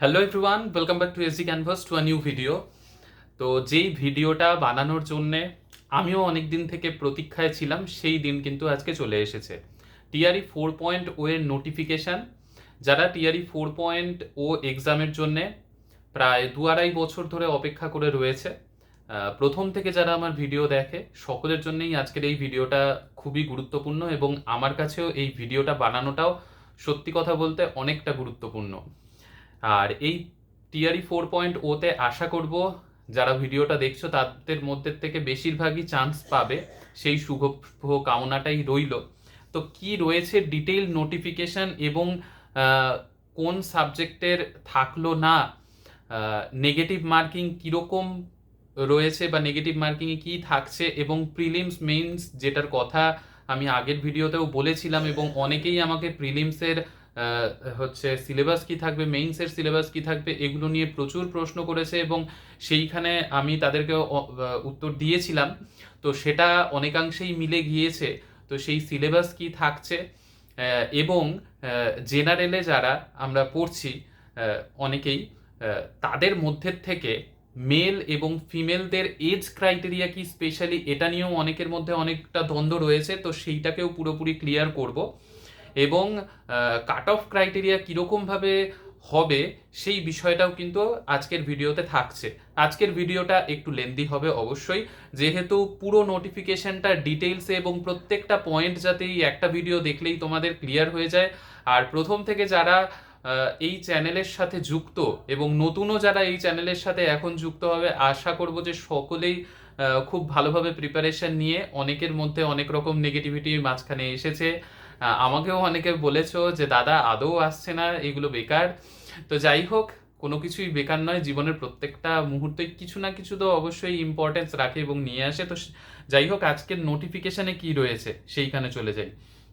Hello everyone, welcome back to SG canvas to a new video. তো যেই ভিডিওটা বানানোর জন্যে আমিও অনেক দিন থেকে প্রতীক্ষায় ছিলাম, সেই দিন কিন্তু আজকে চলে এসেছে। টিআরই 4.0 এর নোটিফিকেশান। যারা টিআরই 4.0 এক্সামের জন্যে প্রায় 2-2.5 বছর ধরে অপেক্ষা করে রয়েছে, প্রথম থেকে যারা আমার ভিডিও দেখে সকলের জন্যই আজকের এই ভিডিওটা খুবই গুরুত্বপূর্ণ, এবং আমার কাছেও এই ভিডিওটা বানানোটাও সত্যি কথা বলতে অনেকটা গুরুত্বপূর্ণ। আর এই টিআরই 4.0-তে আশা করব যারা ভিডিওটা দেখছো তাদের মধ্যে থেকে বেশিরভাগই চান্স পাবে, সেই শুভ কামনাটাই রইল। তো কি রয়েছে ডিটেইল নোটিফিকেশন, এবং কোন সাবজেক্টের থাকলো না, নেগেটিভ মার্কিং কীরকম রয়েছে বা নেগেটিভ মার্কিংয়ে কী থাকছে, এবং প্রিলিমস মেইনস যেটার কথা আমি আগের ভিডিওতেও বলেছিলাম, এবং অনেকেই আমাকে প্রিলিমসের হচ্ছে সিলেবাস কি থাকবে, মেইনসের সিলেবাস কি থাকবে, এগুলো নিয়ে প্রচুর প্রশ্ন করেছে, এবং সেইখানে আমি তাদেরকে উত্তর দিয়েছিলাম। তো সেটা অনেকাংশেই মিলে গিয়েছে। তো সেই সিলেবাস কি থাকছে, এবং জেনারেলে যারা আমরা পড়ছি অনেকেই, তাদের মধ্যে থেকে মেল এবং ফিমেলদের এজ ক্রাইটেরিয়া কি স্পেশালি, এটা নিয়েও অনেকের মধ্যে অনেকটা দ্বন্দ্ব রয়েছে। তো সেইটাকেও পুরোপুরি ক্লিয়ার করব, এবং কাট অফ ক্রাইটেরিয়া কীরকমভাবে হবে সেই বিষয়টাও কিন্তু আজকের ভিডিওতে থাকছে। আজকের ভিডিওটা একটু লেন্দি হবে অবশ্যই, যেহেতু পুরো নোটিফিকেশনটা ডিটেইলসে এবং প্রত্যেকটা পয়েন্ট যাতে এই একটা ভিডিও দেখলেই তোমাদের ক্লিয়ার হয়ে যায়। আর প্রথম থেকে যারা এই চ্যানেলের সাথে যুক্ত, এবং নতুনও যারা এই চ্যানেলের সাথে এখন যুক্ত হবে, আশা করব যে সকলেই খুব ভালোভাবে প্রিপারেশন নিয়ে, অনেকের মধ্যে অনেক রকম নেগেটিভিটি মাঝখানে এসেছে। আমাকেও অনেকে বলেছো যে দাদা আদৌ আসছে না, এগুলো বেকার। তো যাই হোক, কোনো কিছুই বেকার নয়, জীবনের প্রত্যেকটা মুহূর্তে কিছু না কিছু তো অবশ্যই ইম্পর্টেন্স রাখে এবং নিয়ে আসে। তো যাই হোক, আজকের নোটিফিকেশানে কি রয়েছে সেইখানে চলে যাই।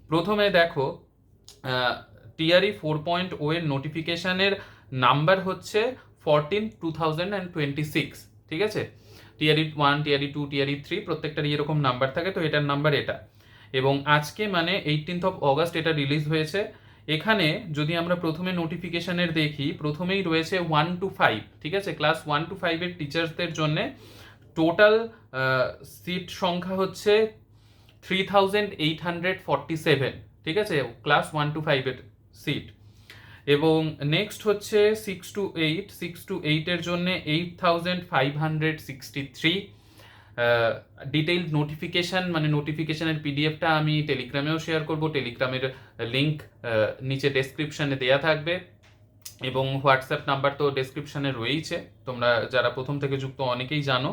প্রথমে দেখো, টিআরই 4.0 এর নোটিফিকেশানের নাম্বার হচ্ছে 14/2026, ঠিক আছে? টিআরই 1, টিআরই 2, টিআরই 3 প্রত্যেকটারই এরকম নাম্বার থাকে। তো এটার নাম্বার এটা, এবং আজকে মানে 18th অগাস্ট এটা রিলিজ হয়েছে। এখানে যদি আমরা প্রথমে নোটিফিকেশনের দেখি, প্রথমেই রয়েছে 1 to 5, ঠিক আছে? ক্লাস 1 to 5 এর টিচার্সদের জন্য টোটাল সিট সংখ্যা হচ্ছে 3847, ঠিক আছে? ক্লাস 1 to 5 এর সিট। এবং নেক্সট হচ্ছে 6 to 8 এর জন্য 8563। ডিটেইলড নোটিফিকেশান মানে নোটিফিকেশানের পিডিএফটা আমি টেলিগ্রামেও শেয়ার করব, টেলিগ্রামের লিঙ্ক নিচে ডেসক্রিপশানে দেয়া থাকবে, এবং হোয়াটসঅ্যাপ নাম্বার তো ডেসক্রিপশানে রয়েইছে। তোমরা যারা প্রথম থেকে যুক্ত অনেকেই জানো,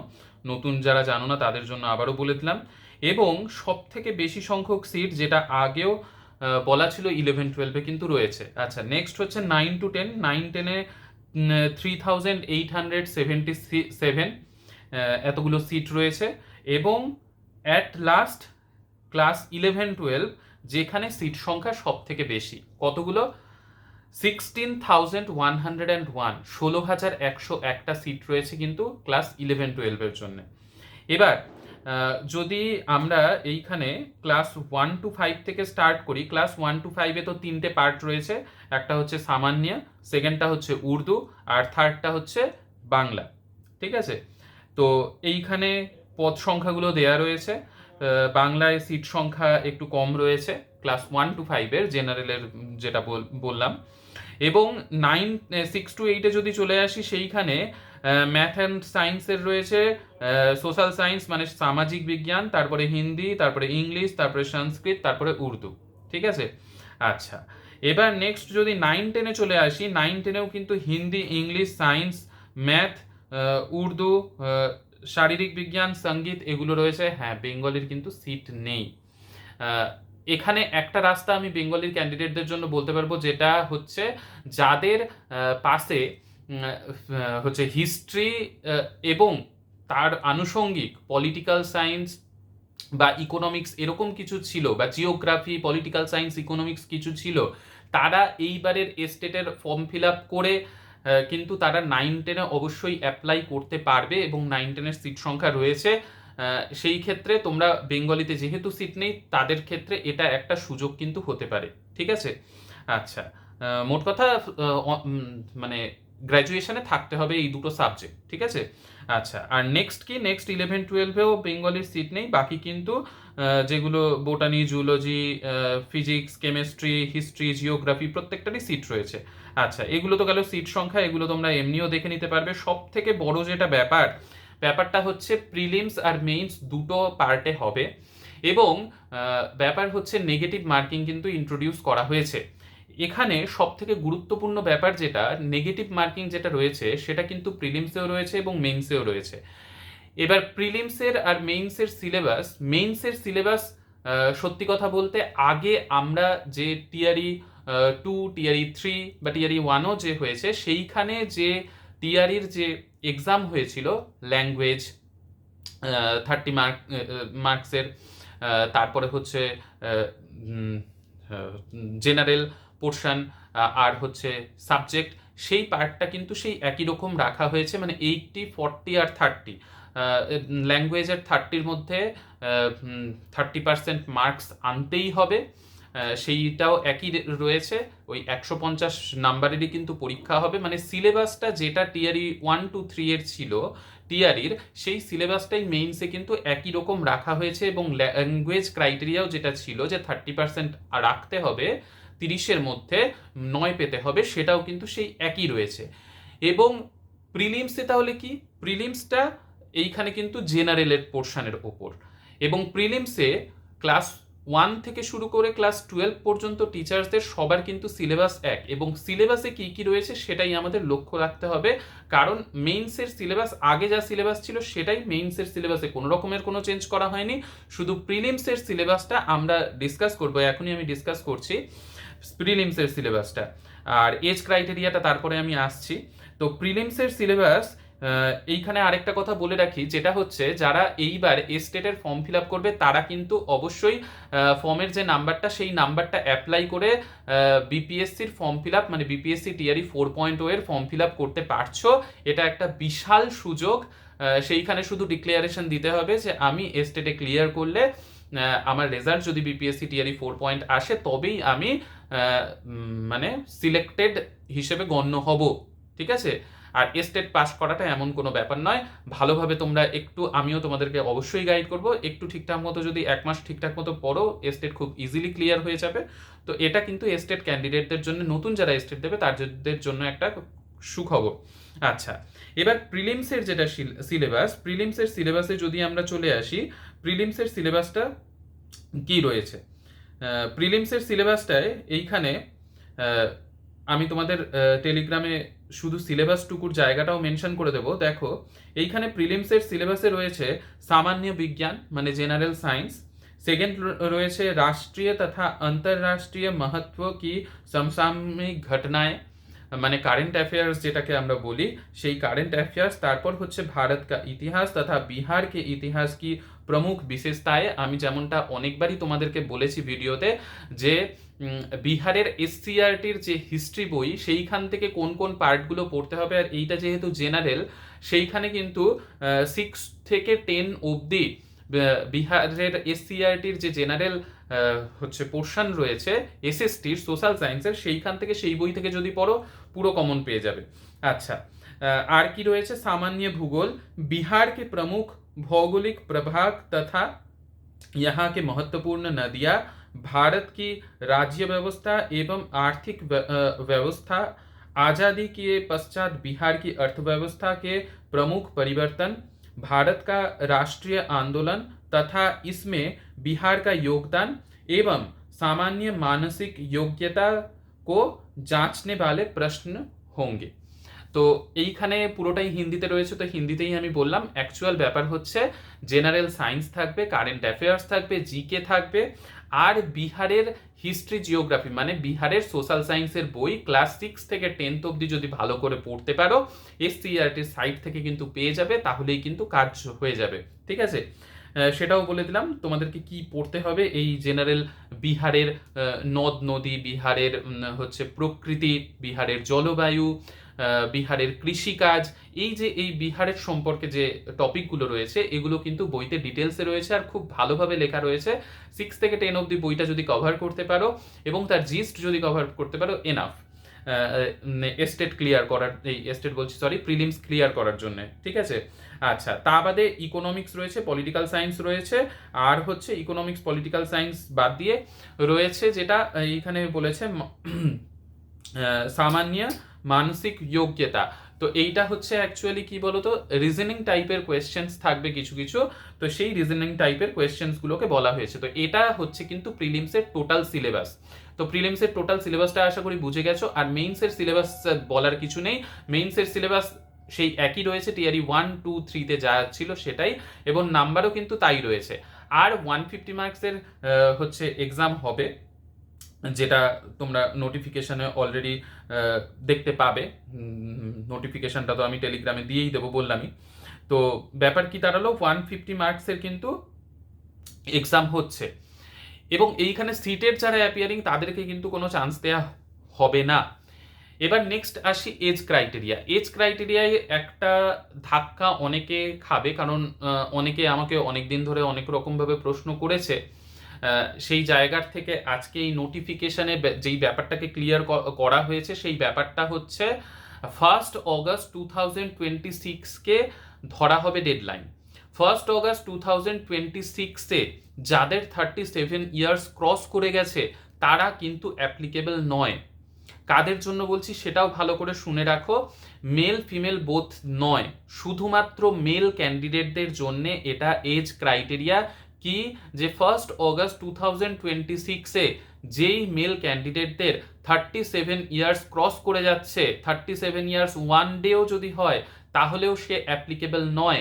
নতুন যারা জানো না তাদের জন্য আবারও বলে দিলাম। এবং সব থেকে বেশি সংখ্যক সিট, যেটা আগেও বলা ছিল 11-12-এ, কিন্তু রয়েছে। আচ্ছা, নেক্সট হচ্ছে 9 to 10। 9-10-এ 3877 এতগুলো সিট রয়েছে। এবং অ্যাট লাস্ট ক্লাস 11-12, যেখানে সিট সংখ্যা সব থেকে বেশি, কতগুলো? 16,101, 16,101টা সিট রয়েছে কিন্তু ক্লাস 11-12-এর জন্য। এবার যদি আমরা এইখানে ক্লাস 1 to 5 থেকে স্টার্ট করি, ক্লাস 1 to 5-এ তো 3টে পার্ট রয়েছে। একটা হচ্ছে সামান্যা, সেকেন্ডটা হচ্ছে উর্দু, আর থার্ডটা হচ্ছে বাংলা, ঠিক আছে? তো এইখানে পদ সংখ্যাগুলো দেয়া রয়েছে। বাংলায় সিট সংখ্যা একটু কম রয়েছে ক্লাস 1 to 5-এর, জেনারেলের যেটা বললাম। এবং 6 to 8-এ যদি চলে আসি, সেইখানে ম্যাথ অ্যান্ড সায়েন্সের রয়েছে, সোশ্যাল সায়েন্স মানে সামাজিক বিজ্ঞান, তারপরে হিন্দি, তারপরে ইংলিশ, তারপরে সংস্কৃত, তারপরে উর্দু, ঠিক আছে? আচ্ছা, এবার নেক্সট যদি 9-10-এ চলে আসি, 9-10-এও কিন্তু Hindi, English, science, math, Urdu, শারীরিক বিজ্ঞান, সঙ্গীত এগুলো রয়েছে। হ্যাঁ, বেঙ্গলির কিন্তু সিট নেই। এখানে একটা রাস্তা আমি বেঙ্গলির ক্যান্ডিডেটদের জন্য বলতে পারবো, যেটা হচ্ছে যাদের পাশে হচ্ছে হিস্ট্রি এবং তার আনুষঙ্গিক পলিটিক্যাল সায়েন্স বা ইকোনমিক্স এরকম কিছু ছিল, বা জিওগ্রাফি, পলিটিক্যাল সায়েন্স, ইকোনমিক্স কিছু ছিল, তারা এইবারের এস্টেটের ফর্ম ফিল আপ করে কিন্তু তারা 9-10-এ অবশ্যই অ্যাপ্লাই করতে পারবে, এবং 9-10-এর সিট সংখ্যা রয়েছে। সেই ক্ষেত্রে তোমরা বেঙ্গলিতে যেহেতু সিট নেই, তাদের ক্ষেত্রে এটা একটা সুযোগ কিন্তু হতে পারে, ঠিক আছে? আচ্ছা, মোট কথা মানে গ্র্যাজুয়েশনে থাকতে হবে এই দুটো সাবজেক্ট, ঠিক আছে। আচ্ছা, আর নেক্সট কি, নেক্সট 11-12-এও বেঙ্গলির সিট নেই, বাকি কিন্তু যেগুলো botany, zoology, physics, chemistry, history, geography প্রত্যেকটারই সিট রয়েছে। আচ্ছা, এগুলো তো গেল সিট সংখ্যা, এগুলো তোমরা এমনিও দেখে নিতে পারবে। সব থেকে বড় যেটা ব্যাপারটা হচ্ছে প্রিলিমস আর মেইনস দুটো পার্টে হবে, এবং ব্যাপার হচ্ছে নেগেটিভ মার্কিং কিন্তু ইন্ট্রোডিউস করা হয়েছে এখানে। সব থেকে গুরুত্বপূর্ণ ব্যাপার যেটা নেগেটিভ মার্কিং যেটা রয়েছে সেটা কিন্তু প্রিলিমসেও রয়েছে এবং মেইনসেও রয়েছে। এবার প্রিলিমসের আর মেইনসের সিলেবাস সত্যি কথা বলতে আগে আমরা যে টিআরই 2, টিআরই 3 বা টিআরই 1ও যে হয়েছে সেইখানে যে টিআরইর যে এক্সাম হয়েছিল ল্যাঙ্গুয়েজ 30 মার্কসের, তারপরে হচ্ছে জেনারেল পোর্শন আর হচ্ছে সাবজেক্ট, সেই পার্টটা কিন্তু সেই একই রকম রাখা হয়েছে, মানে 80, 40 আর 30। ল্যাঙ্গুয়েজের 30-র মধ্যে 30% মার্কস আনতেই হবে, সেইটাও একই রয়েছে। ওই 150 নাম্বারেরই কিন্তু পরীক্ষা হবে, মানে সিলেবাসটা যেটা টিআরই 1, 2, 3 এর ছিল টিআরইর, সেই সিলেবাসটাই মেইনসে কিন্তু একই রকম রাখা হয়েছে, এবং ল্যাঙ্গুয়েজ ক্রাইটেরিয়াও যেটা ছিল যে 30% রাখতে হবে 30-এর মধ্যে 9 পেতে হবে, সেটাও কিন্তু সেই একই রয়েছে। এবং প্রিলিমসে তাহলে কি, প্রিলিমসটা এইখানে কিন্তু জেনারেলের পোর্শনের ওপর, এবং প্রিলিমসে ক্লাস 1 থেকে শুরু করে ক্লাস 12 পর্যন্ত টিচার্সদের সবার কিন্তু সিলেবাস এক, এবং সিলেবাসে কি কি রয়েছে সেটাই আমাদের লক্ষ্য রাখতে হবে। কারণ মেইনসের সিলেবাস আগে যা সিলেবাস ছিল সেটাই মেইনসের সিলেবাসে কোনো রকমের কোনো চেঞ্জ করা হয়নি, শুধু প্রিলিমসের সিলেবাসটা আমরা ডিসকাস করবো, এখনই আমি ডিসকাস করছি প্রিলিমসের সিলেবাসটা, আর এজ ক্রাইটেরিয়াটা তারপরে আমি আসছি। তো প্রিলিমসের সিলেবাস, এইখানে আরেকটা কথা বলে রাখি, যেটা হচ্ছে যারা এইবার এস্টেটের ফর্ম ফিল আপ করবে তারা কিন্তু অবশ্যই ফর্মের যে নাম্বারটা সেই নাম্বারটা অ্যাপ্লাই করে বিপিএসসির ফর্ম ফিল আপ, মানে বিপিএসসি টিআরই 4.0 এর ফর্ম ফিল আপ করতে পারছো। এটা একটা বিশাল সুযোগ। সেইখানে শুধু ডিক্লেয়ারেশন দিতে হবে যে আমি এস্টেটে ক্লিয়ার করলে আমার রেজাল্ট যদি বিপিএসসি টিআরই 4 আসে তবেই আমি মানে সিলেক্টেড হিসেবে গণ্য হব, ঠিক আছে। আর এস্টেট পাস করাটা এমন কোনো ব্যাপার নয়, ভালোভাবে তোমরা একটু, আমিও তোমাদেরকে অবশ্যই গাইড করব, একটু ঠিকঠাক মতো যদি 1 মাস ঠিকঠাক মতো পড়ো এস্টেট খুব ইজিলি ক্লিয়ার হয়ে যাবে। তো এটা কিন্তু এস্টেট ক্যান্ডিডেটদের জন্য, নতুন যারা এস্টেট দেবে তাদের জন্য একটা সুখবর। আচ্ছা, এবার প্রিলিমসের যেটা প্রিলিমসের সিলেবাসে যদি আমরা চলে আসি, প্রিলিমসের সিলেবাসটা কি রয়েছে। প্রিলিমসের সিলেবাসটায় এইখানে আমি তোমাদের টেলিগ্রামে শুধু সিলেবাসটুকুর জায়গাটাও মেনশন করে দেবো। দেখো, এইখানে প্রিলিমসের সিলেবাসে রয়েছে সামান্য বিজ্ঞান মানে জেনারেল সায়েন্স, সেকেন্ড রয়েছে রাষ্ট্রীয় তথা अंतर्राष्ट्रीय महत्व की समसामयिक घटनाएं মানে কারেন্ট অ্যাফেয়ার্স যেটাকে আমরা বলি, সেই কারেন্ট অ্যাফেয়ার্স। তারপর হচ্ছে ভারত কা ইতিহাস তথা বিহার কে ইতিহাস কি প্রমুখ বিশেষতায়। আমি যেমনটা অনেকবারই তোমাদেরকে বলেছি ভিডিওতে, যে বিহারের এসসিআরটির যে হিস্ট্রি বই সেইখান থেকে কোন কোন পার্টগুলো পড়তে হবে, আর এইটা যেহেতু জেনারেল সেইখানে কিন্তু 6 থেকে 10 অবধি বিহারের এসসিআরটির যে জেনারেল হচ্ছে পোর্শন রয়েছে এসএসটির সোশ্যাল সায়েন্সের, সেইখান থেকে সেই বই থেকে যদি পড়ো পুরো কমন পেয়ে যাবে। আচ্ছা, আর কি রয়েছে, सामान्य भूगोल, बिहार के प्रमुख भौगोलिक प्रभाग तथा यहाँ के महत्वपूर्ण नदियाँ, भारत की राज्य व्यवस्था एवं आर्थिक व्यवस्था, आज़ादी के पश्चात बिहार की अर्थव्यवस्था के प्रमुख परिवर्तन, भारत का राष्ट्रीय आंदोलन तथा इसमें बिहार का योगदान एवं सामान्य मानसिक योग्यता को जांचने वाले प्रश्न होंगे। তো এইখানে পুরোটাই হিন্দিতে রয়েছে, তো হিন্দিতেই আমি বললাম। অ্যাকচুয়াল ব্যাপার হচ্ছে জেনারেল সায়েন্স থাকবে, কারেন্ট অ্যাফেয়ার্স থাকবে, জিকে থাকবে, আর বিহারের হিস্ট্রি জিওগ্রাফি মানে বিহারের সোশ্যাল সায়েন্সের বই ক্লাস 6 থেকে 10th অবধি যদি ভালো করে পড়তে পারো এসসিআরটির সাইট থেকে কিন্তু পেয়ে যাবে, তাহলেই কিন্তু কাজ হয়ে যাবে, ঠিক আছে। সেটাও বলে দিলাম তোমাদেরকে কি পড়তে হবে। এই জেনারেল বিহারের নদ নদী, বিহারের হচ্ছে প্রকৃতি, বিহারের জলবায়ু, বিহারের কৃষিকাজ, এই বিহারের সম্পর্কে যে টপিকগুলো রয়েছে এগুলো কিন্তু বইতে ডিটেলসে রয়েছে আর খুব ভালোভাবে লেখা রয়েছে। 6 থেকে 10 অবধি বইটা যদি কভার করতে পারো এবং তার জিস্ট যদি কভার করতে পারো এনাফ। এস্টেট ক্লিয়ার করার, এই এস্টেট বলছি সরি, প্রিলিমস ক্লিয়ার করার জন্য, ঠিক আছে। আচ্ছা, তা বাদে ইকোনমিক্স রয়েছে, পলিটিক্যাল সায়েন্স রয়েছে, আর হচ্ছে ইকোনমিক্স পলিটিক্যাল সায়েন্স বাদ দিয়ে রয়েছে যেটা এইখানে বলেছে সামান্য মানসিক যোগ্যতা। তো এইটা হচ্ছে অ্যাকচুয়ালি কি বলতো, রিজনিং টাইপের কোয়েশ্চেন্স থাকবে কিছু কিছু, তো সেই রিজনিং টাইপের কোয়েশ্চেন্সগুলোকে বলা হয়েছে। তো এটা হচ্ছে কিন্তু প্রিলিমসের টোটাল সিলেবাস। তো প্রিলিমসের টোটাল সিলেবাসটা আশা করি বুঝে গেছো। আর মেইনসের সিলেবাস বলার কিছু নেই, মেইনসের সিলেবাস সেই একই রয়েছে, টিআরই 1, 2, 3-তে যা ছিল সেটাই, এবং নাম্বারও কিন্তু তাই রয়েছে। আর 150 মার্কসের হচ্ছে এক্সাম হবে, যেটা তোমরা নোটিফিকেশনে অলরেডি দেখতে পাবে। নোটিফিকেশনটা তো আমি টেলিগ্রামে দিয়েই দেবো, বললামই। তো ব্যাপার কি দাঁড়ালো, 150 মার্কসের কিন্তু এক্সাম হচ্ছে, এবং এইখানে সিটের যারা অ্যাপিয়ারিং তাদেরকে কিন্তু কোনো চান্স দেওয়া হবে না। এবার নেক্সট আসি এজ ক্রাইটেরিয়া। এজ ক্রাইটেরিয়ায় একটা ধাক্কা অনেকে খাবে, কারণ অনেকে আমাকে অনেক দিন ধরে অনেক রকমভাবে প্রশ্ন করেছে। সেই জায়গার থেকে আজকে এই নোটিফিকেশনে যেই ব্যাপারটাকে ক্লিয়ার করা হয়েছে, সেই ব্যাপারটা হচ্ছে 1 অগস্ট 2026-কে ধরা হবে ডেডলাইন। 1 অগস্ট 2026-এ যাদের 37 ইয়ার্স ক্রস করে গেছে তারা কিন্তু অ্যাপ্লিকেবল নয়। কাদের জন্য বলছি সেটাও ভালো করে শুনে রাখো, মেল ফিমেল বোথ নয়, শুধুমাত্র মেল ক্যান্ডিডেটদের জন্য এটা এজ ক্রাইটেরিয়া। কি, যে 1 অগস্ট 2026-এ যেই মেল ক্যান্ডিডেটদের 37 ইয়ার্স ক্রস করে যাচ্ছে, 37 ইয়ার্স 1 ডেও যদি হয় তাহলেও সে অ্যাপ্লিকেবল নয়।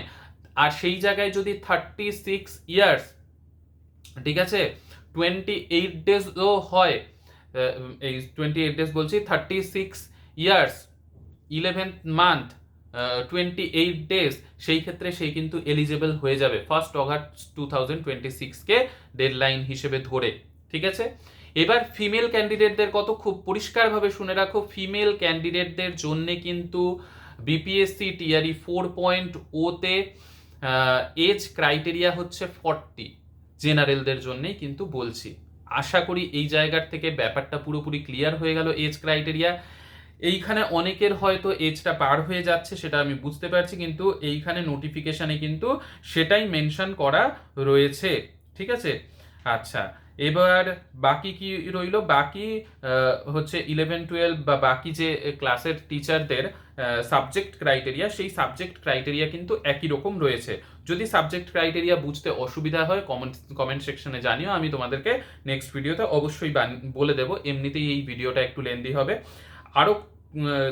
আর সেই জায়গায় যদি 36 ইয়ার্স, ঠিক আছে, 28 ডেজও হয়, এই 28 ডেজ বলছি, 36 ইয়ার্স 11th মান্থ 28 ডেজ, সেই ক্ষেত্রে সেই কিন্তু এলিজেবল হয়ে যাবে 1 অগস্ট 2026-কে ডেডলাইন হিসেবে ধরে, ঠিক আছে। এবার ফিমেল ক্যান্ডিডেটদের কত, খুব পরিষ্কারভাবে শুনে রাখো, ফিমেল ক্যান্ডিডেটদের জন্য কিন্তু বিপিএসসি টিআরই 4.0-তে এজ ক্রাইটেরিয়া হচ্ছে 40, জেনারেলদের জন্যই কিন্তু বলছি। আশা করি এই জায়গার থেকে ব্যাপারটা পুরোপুরি ক্লিয়ার হয়ে গেল। এজ ক্রাইটেরিয়া এইখানে অনেকের হয়তো এজটা পার হয়ে যাচ্ছে, সেটা আমি বুঝতে পারছি, কিন্তু এইখানে নোটিফিকেশনে কিন্তু সেটাই মেনশন করা রয়েছে, ঠিক আছে। আচ্ছা, এবার বাকি কি রইল, বাকি হচ্ছে 11-12 বা বাকি যে ক্লাসের টিচারদের সাবজেক্ট ক্রাইটেরিয়া, সেই সাবজেক্ট ক্রাইটেরিয়া কিন্তু একই রকম রয়েছে। যদি সাবজেক্ট ক্রাইটেরিয়া বুঝতে অসুবিধা হয় কমেন্ট সেকশনে জানিও, আমি তোমাদেরকে নেক্সট ভিডিওতে অবশ্যই বলে দেবো। এমনিতেই এই ভিডিওটা একটু লেন্দি হবে, আরও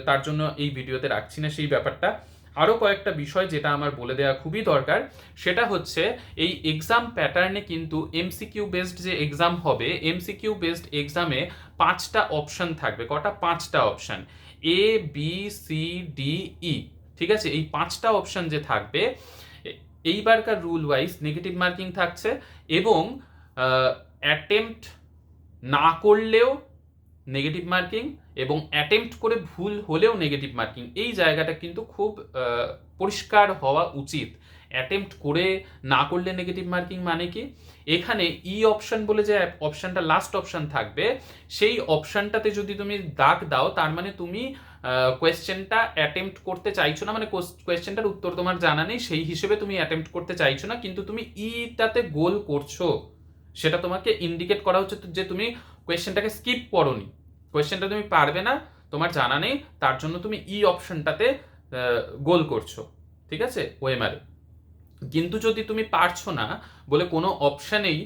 তার জন্য এই ভিডিওতে রাখছি না সেই ব্যাপারটা। আরও কয়েকটা বিষয় যেটা আমার বলে দেওয়া খুবই দরকার, সেটা হচ্ছে এই এক্সাম প্যাটার্নে কিন্তু এমসিকিউ বেসড যে এক্সাম হবে, এমসিকিউ বেসড এক্সামে 5টা অপশন থাকবে। কটা? 5টা option, A B C D E, ঠিক আছে। এই 5টা অপশন যে থাকবে, এইবারকার রুল ওয়াইজ নেগেটিভ মার্কিং থাকছে, এবং অ্যাটেম্পট না করলেও নেগেটিভ মার্কিং, এবং অ্যাটেম্পট করে ভুল হলেও নেগেটিভ মার্কিং। এই জায়গাটা কিন্তু খুব পরিষ্কার হওয়া উচিত। অ্যাটেম্পট করে না করলে নেগেটিভ মার্কিং মানে কি, এখানে ই অপশন বলে যে অপশনটা লাস্ট অপশন থাকবে, সেই অপশনটাতে যদি তুমি দাগ দাও, তার মানে তুমি কোয়েশ্চেনটা অ্যাটেম্পট করতে চাইছো না, মানে কোয়েশ্চেনটার উত্তর তোমার জানা নেই, সেই হিসেবে তুমি অ্যাটেম্পট করতে চাইছো না, কিন্তু তুমি ইটাতে গোল করছো। সেটা তোমাকে ইন্ডিকেট করা হচ্ছে যে তুমি কোয়েশ্চেনটাকে স্কিপ করোনি, কোয়েশ্চেনটা তুমি পারবে না, তোমার জানা নেই, তার জন্য তুমি ই অপশনটাতে গোল করছো, ঠিক আছে, ওএমআর। কিন্তু যদি তুমি পারছো না বলে কোনো অপশানেই,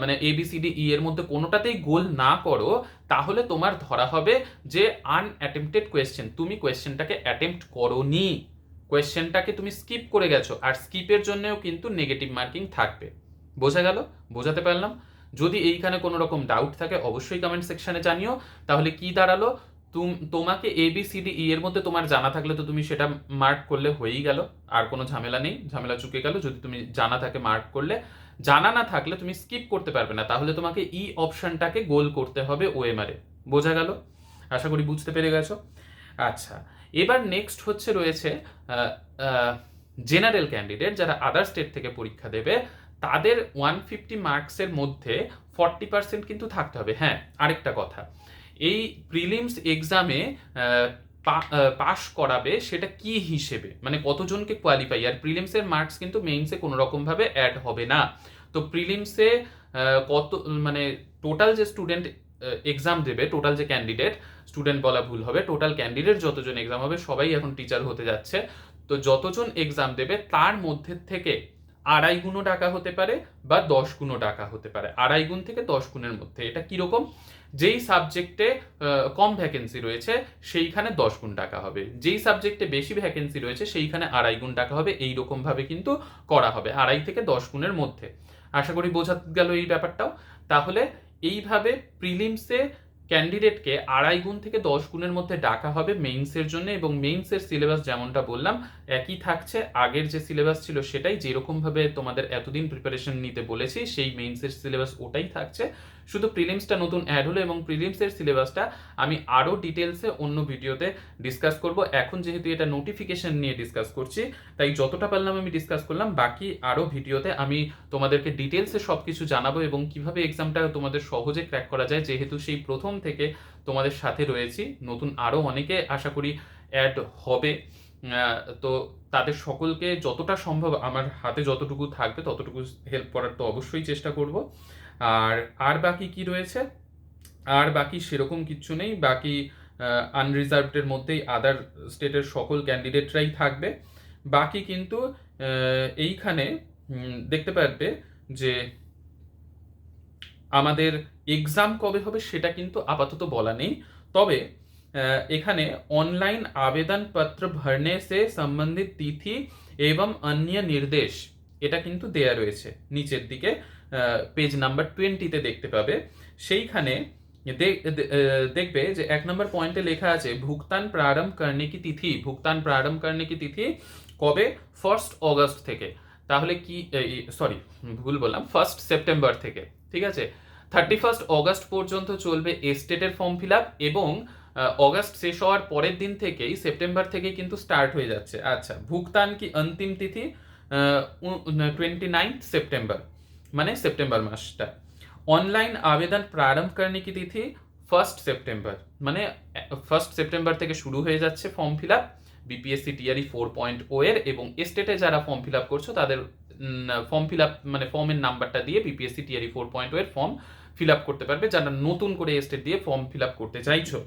মানে ABCD E এর মধ্যে কোনোটাতেই গোল না করো, তাহলে তোমার ধরা হবে যে আনঅ্যাটেম্পটেড কোয়েশ্চেন, তুমি কোয়েশ্চেনটাকে অ্যাটেম্পট করোনি, কোয়েশ্চেনটাকে তুমি স্কিপ করে গেছো। আর স্কিপের জন্যও কিন্তু নেগেটিভ মার্কিং থাকবে। বোঝা গেল? বোঝাতে পারলাম? যদি এইখানে কোনো রকম ডাউট থাকে অবশ্যই কমেন্ট সেকশনে জানিও। তাহলে কি দাঁড়ালো, তোমাকে ABCD E এর মধ্যে তোমার জানা থাকলে তো তুমি সেটা মার্ক করলে হয়েই গেল, আর কোনো ঝামেলা নেই, ঝামেলা চুকে গেল। যদি তুমি জানা থাকে মার্ক করলে, জানা না থাকলে তুমি স্কিপ করতে পারবে না, তাহলে তোমাকে ই অপশনটাকে গোল করতে হবে ওএমআরে। বোঝা গেল? আশা করি বুঝতে পেরে গেছো। আচ্ছা, এবার নেক্সট হচ্ছে রয়েছে জেনারেল ক্যান্ডিডেট যারা আদার স্টেট থেকে পরীক্ষা দেবে, তাদের 150 মার্কসের মধ্যে 40% কিন্তু থাকতে হবে। হ্যাঁ, আরেকটা কথা, এই প্রিলিমস এক্সামে পাস করাবে সেটা কি হিসেবে, মানে কতজনকে কোয়ালিফাই, আর প্রিলিমসের মার্কস কিন্তু মেইনসে কোনো রকমভাবে অ্যাড হবে না। তো প্রিলিমসে কত মানে টোটাল যে স্টুডেন্ট এক্সাম দেবে, টোটাল যে ক্যান্ডিডেট, স্টুডেন্ট বলা ভুল হবে, টোটাল ক্যান্ডিডেট যতজন এক্সাম হবে সবাই এখন টিচার হতে যাচ্ছে। তো যতজন এক্সাম দেবে তার মধ্যে থেকে 2.5 গুণ টাকা হতে পারে বা 10 গুণ টাকা হতে পারে, 2.5 গুণ থেকে 10 গুণের মধ্যে। এটা কিরকম, যেই সাবজেক্টে কম ভ্যাকেন্সি রয়েছে সেইখানে 10 গুণ টাকা হবে, যেই সাবজেক্টে বেশি ভ্যাকেন্সি রয়েছে সেইখানে 2.5 গুণ টাকা হবে। এইরকম ভাবে কিন্তু করা হবে, 2.5 থেকে 10 গুণের মধ্যে। আশা করি বোঝা গেল এই ব্যাপারটাও। তাহলে এইভাবে প্রিলিমসে ক্যান্ডিডেটকে 2.5 গুণ থেকে 10 গুণের মধ্যে ডাকা হবে মেইনসের জন্য, এবং মেইনসের সিলেবাস যেমনটা বললাম একই থাকছে, আগের যে সিলেবাস ছিল সেটাই, যেরকমভাবে তোমাদের এতদিন প্রিপারেশন নিতে বলেছি সেই মেইনসের সিলেবাস ওটাই থাকছে, শুধু প্রিলিমসটা নতুন অ্যাড হলো। এবং প্রিলিমসের সিলেবাসটা আমি আরও ডিটেলসে অন্য ভিডিওতে ডিসকাস করব। এখন যেহেতু এটা নোটিফিকেশন নিয়ে ডিসকাস করছি তাই যতটা পারলাম আমি ডিসকাস করলাম, বাকি আরও ভিডিওতে আমি তোমাদেরকে ডিটেলসে সব কিছু জানাবো এবং কিভাবে এক্সামটা তোমাদের সহজে ক্র্যাক করা যায়, যেহেতু সেই প্রথম থেকে তোমাদের সাথে রয়েছি। নতুন আরও অনেকে আশা করি অ্যাড হবে, তো তাদের সকলকে যতটা সম্ভব আমার হাতে যতটুকু থাকবে ততটুকু হেল্প করার তো অবশ্যই চেষ্টা করব। আর বাকি কি রয়েছে, আর বাকি সেরকম কিচ্ছু নেই। বাকি আনরিজার্ভডের মধ্যেই আদার স্টেটের সকল ক্যান্ডিডেটরাই থাকবে। বাকি কিন্তু এইখানে দেখতে পারবে যে আমাদের এক্সাম কবে হবে সেটা কিন্তু আপাতত বলা নেই, তবে এখানে অনলাइन आवेदन पत्र भरने से संबंधित तिथि एवं अन्य निर्देश এটা কিন্তু দেয়া রয়েছে নিচের দিকে, পেজ নাম্বার 20-তে দেখতে পাবে। সেইখানে দেখবে যে 1 নম্বর পয়েন্টে লেখা আছে ভুগতান प्रारंभ करने की तिथि, ভুগতান प्रारंभ करने की तिथि কবে, 1 অগস্ট থেকে। তাহলে কি, সরি ভুল বললাম, 1 সেপ্টেম্বর থেকে, ঠিক আছে। 31 অগস্ট পর্যন্ত চলবে এস্টেটের ফর্ম ফিল আপ, এবং অগস্ট শেষ হওয়ার পরের দিন থেকেই সেপ্টেম্বর থেকে কিন্তু স্টার্ট হয়ে যাচ্ছে। আচ্ছা, ভুগতান কি অন্তিম তিথি 29 সেপ্টেম্বর, মানে সেপ্টেম্বর মাসটা। অনলাইন আবেদন প্রারম্ভ করনে কি তিথি 1 সেপ্টেম্বর, মানে 1 সেপ্টেম্বর থেকে শুরু হয়ে যাচ্ছে form fill up BPSC TRE 4.0 এর, এবং এস্টেটে যারা ফর্ম ফিল আপ করছো তাদের ফর্ম ফিল আপ মানে ফর্মের নাম্বারটা দিয়ে বিপিএসসি টিআরই 4.0 এর ফর্ম ফিল আপ করতে পারবে যারা নতুন করে এস্টেট দিয়ে ফর্ম ফিল আপ করতে চাইছো।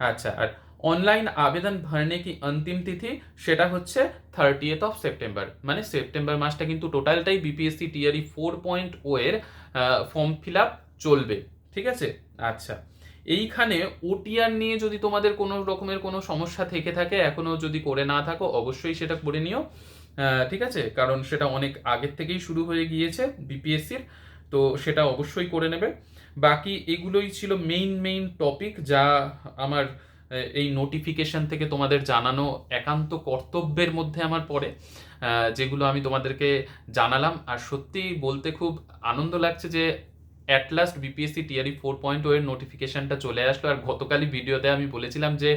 আচ্ছা, আর অনলাইন আবেদন ভরনে কি অন্তিম তিথি সেটা হচ্ছে 30th অফ সেপ্টেম্বর, মানে সেপ্টেম্বর মাসটা কিন্তু টোটালটাই বিপিএসসি টিআরই 4.0 এর ফর্ম ফিল আপ চলবে, ঠিক আছে। আচ্ছা, এইখানে ওটিআর নিয়ে যদি তোমাদের কোনো রকমের কোনো সমস্যা থেকে থাকে, এখনো যদি করে না থাকো অবশ্যই সেটা করে নিও, ঠিক আছে, কারণ সেটা অনেক আগের থেকেই শুরু হয়ে গিয়েছে বিপিএসসির, তো সেটা অবশ্যই করে নেবে। বাকি এগুলোই ছিল মেইন টপিক যা আমার এই নোটিফিকেশন থেকে তোমাদের জানানো একান্ত কর্তব্যের মধ্যে আমার পড়ে, যেগুলো আমি তোমাদেরকে জানালাম। আর সত্যি বলতে খুব আনন্দ লাগছে যে অ্যাট লাস্ট বিপিএসসি টিআরই 4.0 এর নোটিফিকেশনটা চলে আসলো। আর গতকালই ভিডিওতে আমি বলেছিলাম যে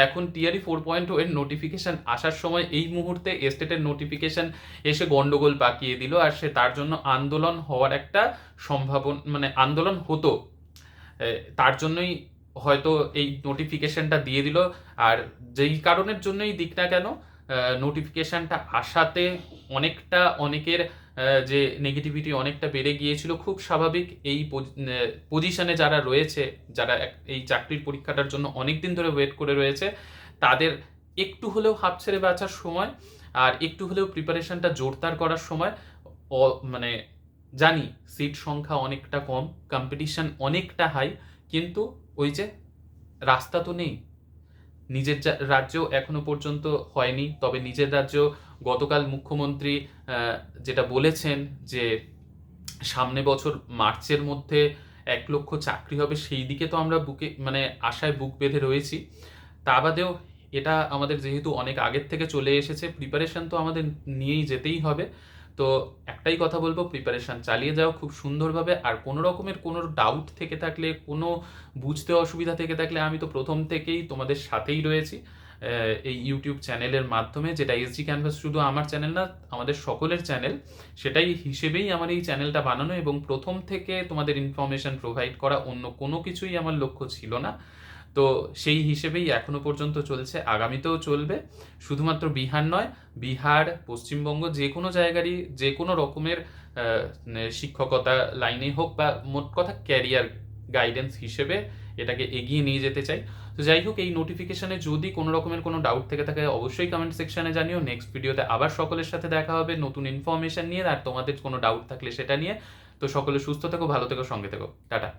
এখন টিআরই 4.0 এর নোটিফিকেশন আসার সময় এই মুহূর্তে এস্টেটের নোটিফিকেশন এসে গন্ডগোল পাকিয়ে দিল, আর সে তার জন্য আন্দোলন হওয়ার একটা সম্ভাবনা, মানে আন্দোলন হতো, তার জন্যই হয়তো এই নোটিফিকেশনটা দিয়ে দিল। আর যেই কারণের জন্যই দিক না কেন, নোটিফিকেশনটা আসাতে অনেকটা অনেকের যে নেগেটিভিটি অনেকটা বেড়ে গিয়েছিল, খুব স্বাভাবিক। এই পজিশনে যারা রয়েছে, যারা এই চাকরির পরীক্ষাটার জন্য অনেক দিন ধরে ওয়েট করে রয়েছে, তাদের একটু হলেও হাঁপ ছেড়ে বাঁচার সময় আর একটু হলেও প্রিপারেশনটা জোরদার করার সময়। মানে জানি সিট সংখ্যা অনেকটা কম, কম্পিটিশন অনেকটা হাই, কিন্তু ওই যে রাস্তা তো নেই। নিজের রাজ্যেও এখনো পর্যন্ত হয়নি, তবে নিজের রাজ্যেও গতকাল মুখ্যমন্ত্রী যেটা বলেছেন যে সামনে বছর মার্চের মধ্যে 1 লক্ষ চাকরি হবে, সেই দিকে তো আমরা বুকে মানে আশায় বুক বেঁধে রয়েছি। তা বাদেও এটা আমাদের যেহেতু অনেক আগের থেকে চলে এসেছে, প্রিপারেশন তো আমাদের নিয়েই যেতেই হবে। তো একটাই কথা বলবো, প্রিপারেশন চালিয়ে যাও খুব সুন্দরভাবে। আর কোনো রকমের কোনো ডাউট থেকে থাকলে, কোনো বুঝতে অসুবিধা থেকে থাকলে, আমি তো প্রথম থেকেই তোমাদের সাথেই রয়েছি। এই ইউটিউব চ্যানেলের মাধ্যমে, যেটা এসজি ক্যানভাস শুধু আমার চ্যানেল না, আমাদের সকলের চ্যানেল, সেটাই হিসেবেই আমার এই চ্যানেলটা বানানো এবং প্রথম থেকে তোমাদের ইনফরমেশন প্রোভাইড করা, অন্য কোনো কিছুই আমার লক্ষ্য ছিল না। তো সেই হিসেবেই এখনো পর্যন্ত চলছে, আগামীতেও চলবে। শুধুমাত্র বিহার নয়, বিহার, পশ্চিমবঙ্গ, যে কোনো জায়গারই যে কোনো রকমের শিক্ষকতা লাইনে হোক বা মোট কথা ক্যারিয়ার গাইডেন্স হিসেবে এটাকে এগিয়ে নিয়ে যেতে চাই। তো যাই হোক, এই নোটিফিকেশনে যদি কোনো রকমের কোনো ডাউট থেকে থাকে অবশ্যই কমেন্ট সেকশনে জানিও। নেক্সট ভিডিওতে আবার সকলের সাথে দেখা হবে নতুন ইনফরমেশন নিয়ে, আর তোমাদের কোনো ডাউট থাকলে সেটা নিয়ে। তো সকলে সুস্থ থেকো, ভালো থেকো, সঙ্গে থেকো। টাটা।